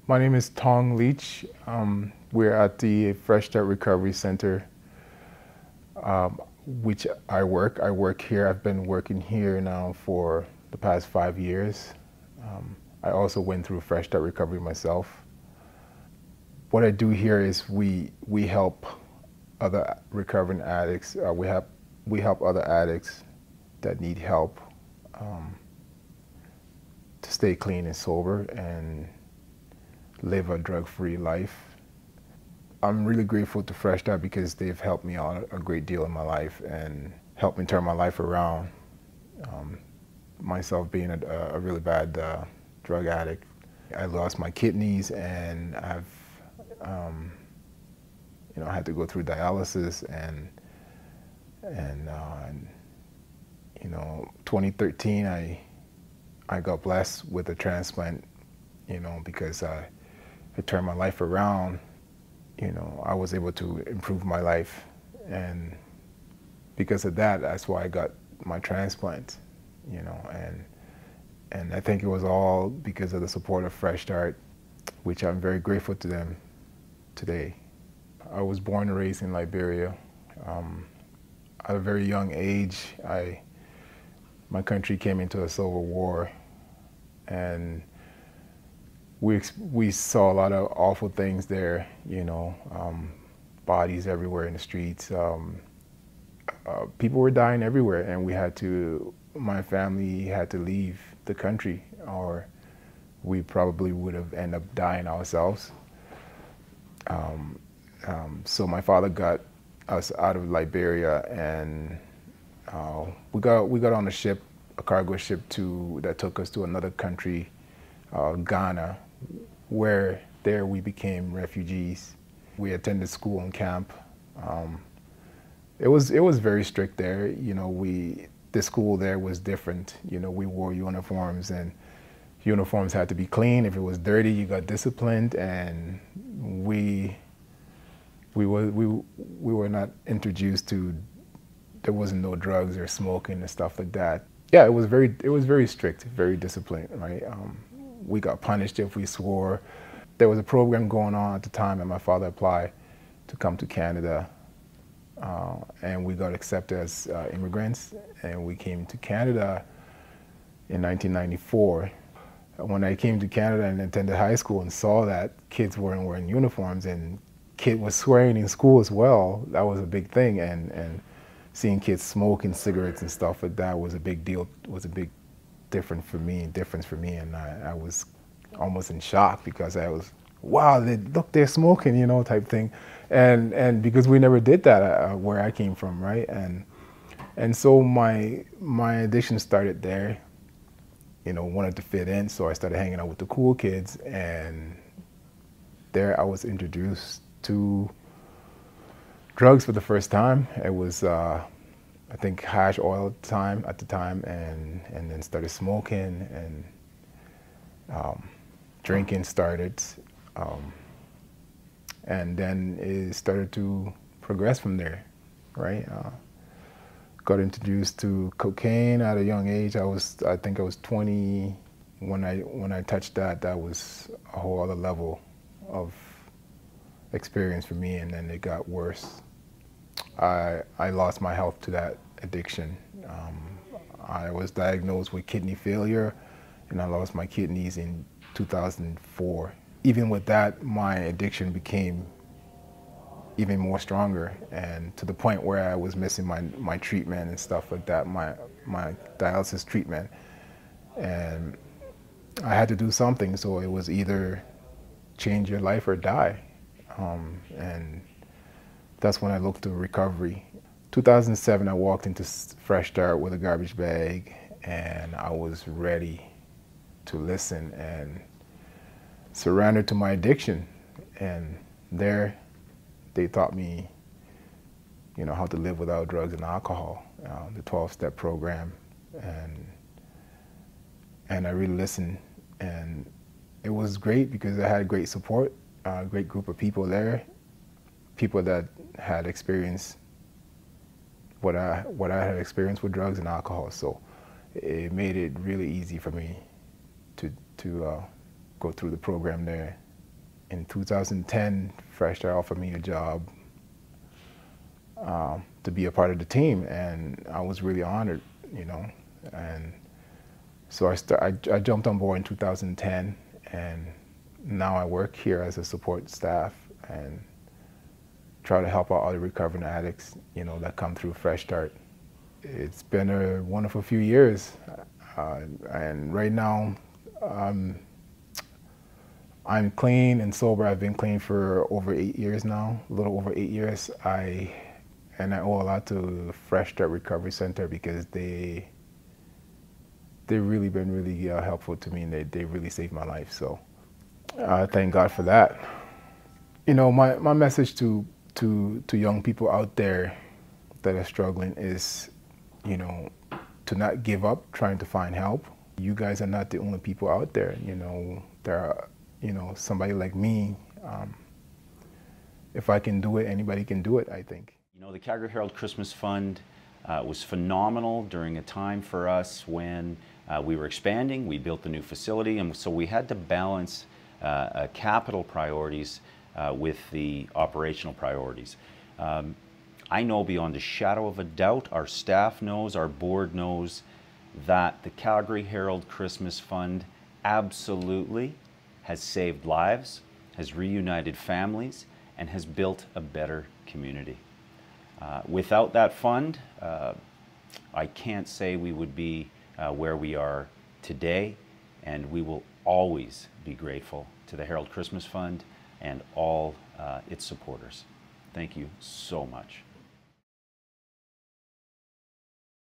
My name is Tong Liech. We're at the Fresh Start Recovery Center, which I work. I work here. I've been working here now for the past 5 years. I also went through Fresh Start Recovery myself. What I do here is we help other recovering addicts. We help other addicts that need help to stay clean and sober and live a drug-free life. I'm really grateful to Fresh Start because they've helped me out a great deal in my life and helped me turn my life around. Myself being a really bad drug addict, I lost my kidneys and um, I had to go through dialysis and 2013 I got blessed with a transplant, because I turned my life around. I was able to improve my life, and because of that, that's why I got my transplant, and I think it was all because of the support of Fresh Start, which I'm very grateful to them today. I was born and raised in Liberia. At a very young age, my country came into a civil war, and we saw a lot of awful things there, bodies everywhere in the streets. People were dying everywhere, and my family had to leave the country, or we probably would have ended up dying ourselves. So my father got us out of Liberia, and we got on a ship, a cargo ship that took us to another country, Ghana, where there we became refugees. We attended school and camp. It was very strict there. The school there was different. We wore uniforms, and uniforms had to be clean. If it was dirty, you got disciplined, and we were not introduced to. There wasn't no drugs or smoking and stuff like that. Yeah, it was very strict, very disciplined, right? We got punished if we swore. There was a program going on at the time that my father applied to come to Canada, and we got accepted as immigrants, and we came to Canada in 1994. When I came to Canada and attended high school and saw that kids weren't wearing uniforms and kid was swearing in school as well, that was a big thing, and seeing kids smoking cigarettes and stuff like that was a big deal, was a big difference for me, and I was almost in shock because I was, wow, look, they're smoking, type thing, and because we never did that where I came from, right, and so my addiction started there. Wanted to fit in, so I started hanging out with the cool kids, and there I was introduced to drugs for the first time. It was, I think, hash oil at the time, and then started smoking, and drinking started, and then it started to progress from there, right? Got introduced to cocaine at a young age. I think I was 20 when I touched that. That was a whole other level of experience for me, and then it got worse. I lost my health to that addiction. I was diagnosed with kidney failure, and I lost my kidneys in 2004. Even with that, my addiction became even more stronger, and to the point where I was missing my treatment and stuff like that, my dialysis treatment, and I had to do something. So it was either change your life or die, and that's when I looked to recovery. 2007, I walked into Fresh Start with a garbage bag, and I was ready to listen and surrender to my addiction. And there, they taught me, how to live without drugs and alcohol, the 12-step program, and I really listened, and it was great because I had great support, a great group of people there, people that had experienced what I had experienced with drugs and alcohol. So it made it really easy for me to go through the program there. In 2010, Fresh Start offered me a job to be a part of the team, and I was really honored, you know. And so I jumped on board in 2010, and now I work here as a support staff and try to help out other recovering addicts, you know, that come through Fresh Start. It's been a wonderful few years, and right now I'm clean and sober. I've been clean for over 8 years now, a little over 8 years. And I owe a lot to Fresh Start Recovery Center because they've really been really helpful to me, and they really saved my life. So thank God for that. You know, my message to young people out there that are struggling is, you know, to not give up trying to find help. You guys are not the only people out there. You know, there are, you know, somebody like me. If I can do it, anybody can do it, I think. You know, the Calgary Herald Christmas Fund was phenomenal during a time for us when we were expanding. We built the new facility, and so we had to balance capital priorities with the operational priorities. I know beyond a shadow of a doubt, our staff knows, our board knows, that the Calgary Herald Christmas Fund absolutely has saved lives, has reunited families, and has built a better community. Without that fund, I can't say we would be where we are today, and we will always be grateful to the Herald Christmas Fund and all its supporters. Thank you so much.